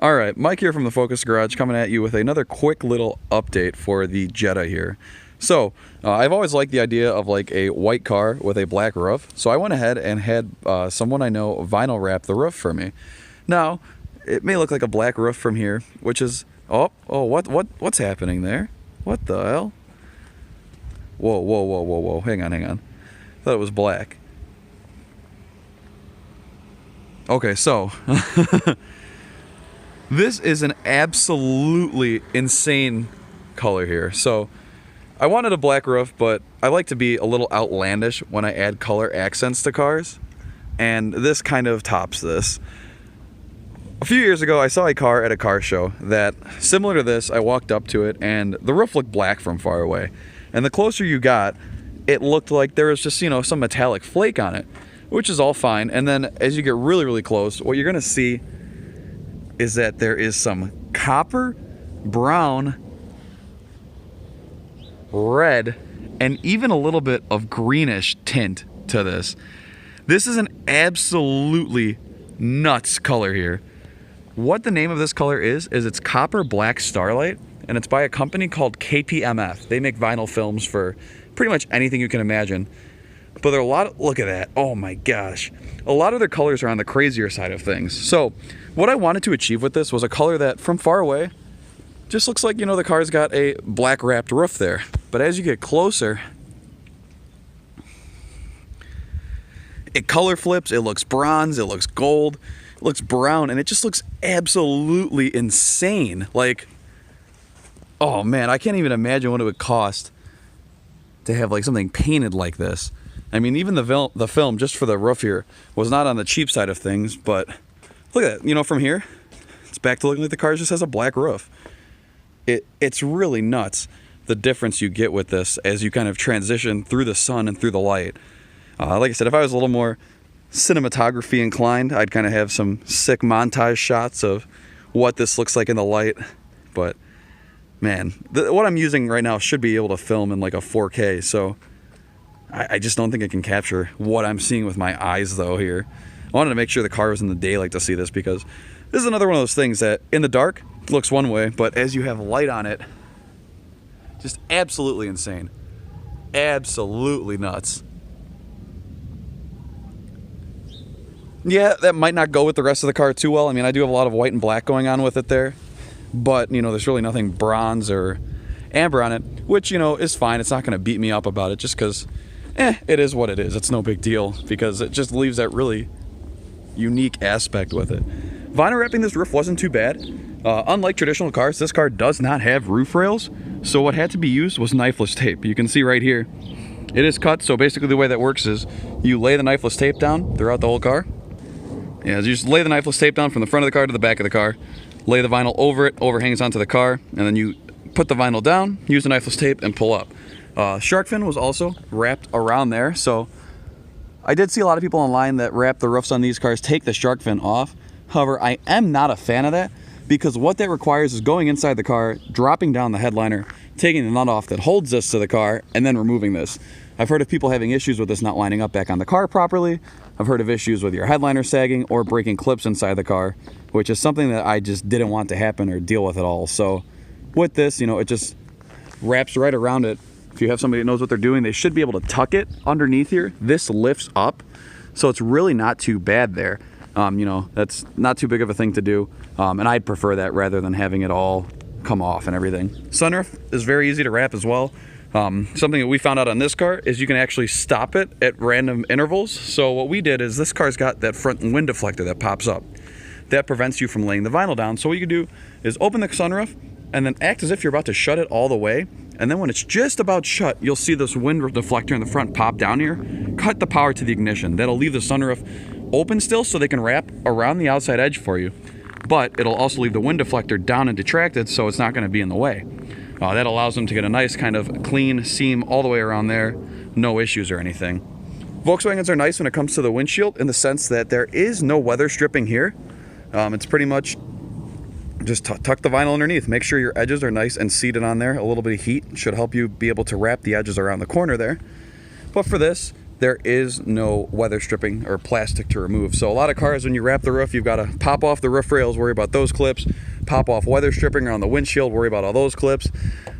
Alright, Mike here from the Focus Garage coming at you with another quick little update for the Jetta here. So, I've always liked the idea of like a white car with a black roof, so I went ahead and had someone I know vinyl wrap the roof for me. Now, it may look like a black roof from here, which is... what's happening there? What the hell? Whoa, hang on. I thought it was black. Okay, so... This is an absolutely insane color here. So, I wanted a black roof, but I like to be a little outlandish when I add color accents to cars. And this kind of tops this. A few years ago, I saw a car at a car show that, similar to this, I walked up to it and the roof looked black from far away. And the closer you got, it looked like there was just, some metallic flake on it, which is all fine. And then as you get really, really close, what you're gonna see is that there is some copper, brown, red, and even a little bit of greenish tint to this. This is an absolutely nuts color here. What the name of this color is it's Copper Black Starlight, and it's by a company called KPMF. They make vinyl films for pretty much anything you can imagine. But there are a lot of, look at that, oh my gosh. A lot of their colors are on the crazier side of things. So, what I wanted to achieve with this was a color that, from far away, just looks like, the car's got a black wrapped roof there. But as you get closer, it color flips, it looks bronze, it looks gold, it looks brown, and it just looks absolutely insane. Like, oh man, I can't even imagine what it would cost to have like something painted like this. I mean, even the film, just for the roof here, was not on the cheap side of things, but look at that, from here, it's back to looking like the car just has a black roof. It's really nuts, the difference you get with this as you kind of transition through the sun and through the light. Like I said, if I was a little more cinematography inclined, I'd kind of have some sick montage shots of what this looks like in the light, but man, what I'm using right now should be able to film in like a 4K, so I just don't think it can capture what I'm seeing with my eyes though here. I wanted to make sure the car was in the daylight to see this, because this is another one of those things that in the dark looks one way, but as you have light on it, just absolutely insane. Absolutely nuts. Yeah, that might not go with the rest of the car too well. I mean, I do have a lot of white and black going on with it there, but there's really nothing bronze or amber on it, which is fine. It's not going to beat me up about it, just because it is what it is. It's no big deal, because it just leaves that really unique aspect with it. Vinyl wrapping this roof wasn't too bad. Unlike traditional cars, this car does not have roof rails, so what had to be used was knifeless tape. You can see right here, it is cut, so basically the way that works is you lay the knifeless tape down throughout the whole car. Yeah, you just lay the knifeless tape down from the front of the car to the back of the car, lay the vinyl over it, overhangs onto the car, and then you put the vinyl down, use the knifeless tape, and pull up. Shark fin was also wrapped around there, so I did see a lot of people online that wrap the roofs on these cars take the shark fin off. However, I am not a fan of that, because what that requires is going inside the car, dropping down the headliner, taking the nut off that holds this to the car, and then removing this. I've heard of people having issues with this not lining up back on the car properly. I've heard of issues with your headliner sagging or breaking clips inside the car, which is something that I just didn't want to happen or deal with at all. So with this, it just wraps right around it. If you have somebody that knows what they're doing, they should be able to tuck it underneath here. This lifts up, so it's really not too bad there. That's not too big of a thing to do, and I'd prefer that rather than having it all come off and everything. Sunroof is very easy to wrap as well. Something that we found out on this car is you can actually stop it at random intervals. So what we did is this car's got that front wind deflector that pops up. That prevents you from laying the vinyl down. So what you can do is open the sunroof and then act as if you're about to shut it all the way. And then when it's just about shut, you'll see this wind deflector in the front pop down here. Cut the power to the ignition. That'll leave the sunroof open still so they can wrap around the outside edge for you. But it'll also leave the wind deflector down and detracted, so it's not going to be in the way. That allows them to get a nice kind of clean seam all the way around there. No issues or anything. Volkswagens are nice when it comes to the windshield in the sense that there is no weather stripping here. It's pretty much just tuck the vinyl underneath. Make sure your edges are nice and seated on there. A little bit of heat should help you be able to wrap the edges around the corner there. But for this, there is no weather stripping or plastic to remove. So a lot of cars, when you wrap the roof, you've got to pop off the roof rails, worry about those clips, pop off weather stripping around the windshield, worry about all those clips.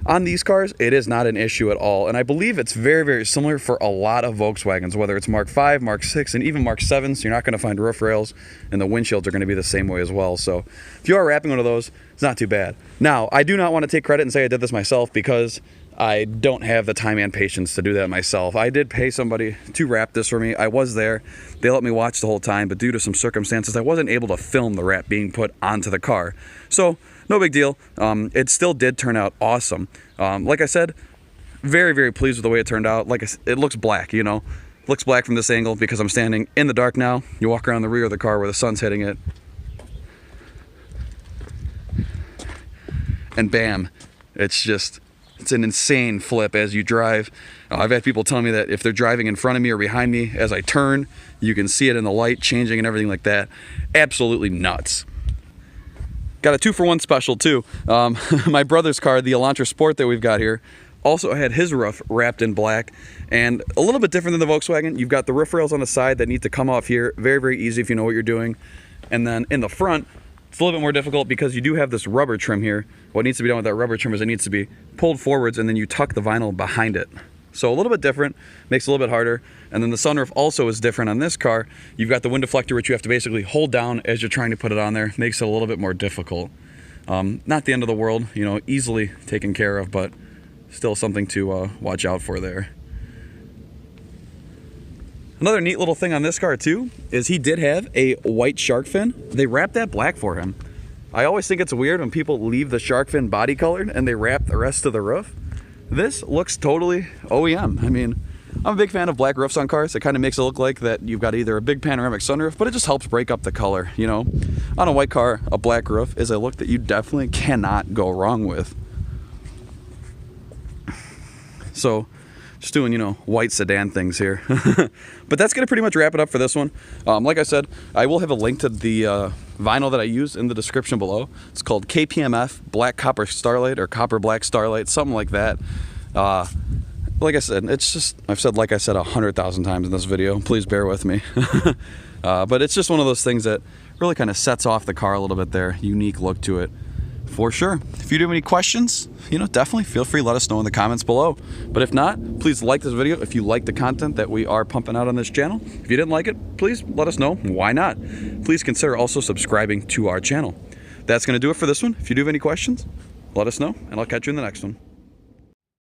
On these cars, it is not an issue at all. And I believe it's very, very similar for a lot of Volkswagens, whether it's Mark 5, Mark 6, and even Mark 7s. You're not going to find roof rails, and the windshields are going to be the same way as well. So if you are wrapping one of those, it's not too bad. Now, I do not want to take credit and say I did this myself, because I don't have the time and patience to do that myself. I did pay somebody to wrap this for me. I was there. They let me watch the whole time, but due to some circumstances, I wasn't able to film the wrap being put onto the car. So no big deal. It still did turn out awesome. Like I said, very, very pleased with the way it turned out. It looks black, you know. It looks black from this angle because I'm standing in the dark now. You walk around the rear of the car where the sun's hitting it, and bam, it's an insane flip as you drive. I've had people tell me that if they're driving in front of me or behind me, as I turn, you can see it in the light changing and everything like that. Absolutely nuts. Got a 2-for-1 special too. My brother's car, the Elantra Sport that we've got here, also had his roof wrapped in black, and a little bit different than the Volkswagen. You've got the roof rails on the side that need to come off here. Very, very easy if you know what you're doing. And then in the front, it's a little bit more difficult because you do have this rubber trim here. What needs to be done with that rubber trim is it needs to be pulled forwards, and then you tuck the vinyl behind it. So a little bit different, makes it a little bit harder. And then the sunroof also is different on this car. You've got the wind deflector, which you have to basically hold down as you're trying to put it on there. Makes it a little bit more difficult. Not the end of the world, you know, easily taken care of, but still something to watch out for there. Another neat little thing on this car too is he did have a white shark fin. They wrapped that black for him. I always think it's weird when people leave the shark fin body colored and they wrap the rest of the roof. This looks totally OEM. I mean, I'm a big fan of black roofs on cars. It kind of makes it look like that you've got either a big panoramic sunroof, but it just helps break up the color, you know. On a white car, a black roof is a look that you definitely cannot go wrong with. So, just doing, you know, white sedan things here. But that's going to pretty much wrap it up for this one. Like I said, I will have a link to the vinyl that I use in the description below. It's called KPMF Black Copper Starlight, or Copper Black Starlight, something like that. Like I said, it's just, I've said like I said 100,000 times in this video. Please bear with me. But it's just one of those things that really kind of sets off the car a little bit there. Unique look to it. For sure. If you do have any questions, you know, definitely feel free to let us know in the comments below. But if not, please like this video if you like the content that we are pumping out on this channel. If you didn't like it, please let us know. Why not? Please consider also subscribing to our channel. That's going to do it for this one. If you do have any questions, let us know, and I'll catch you in the next one.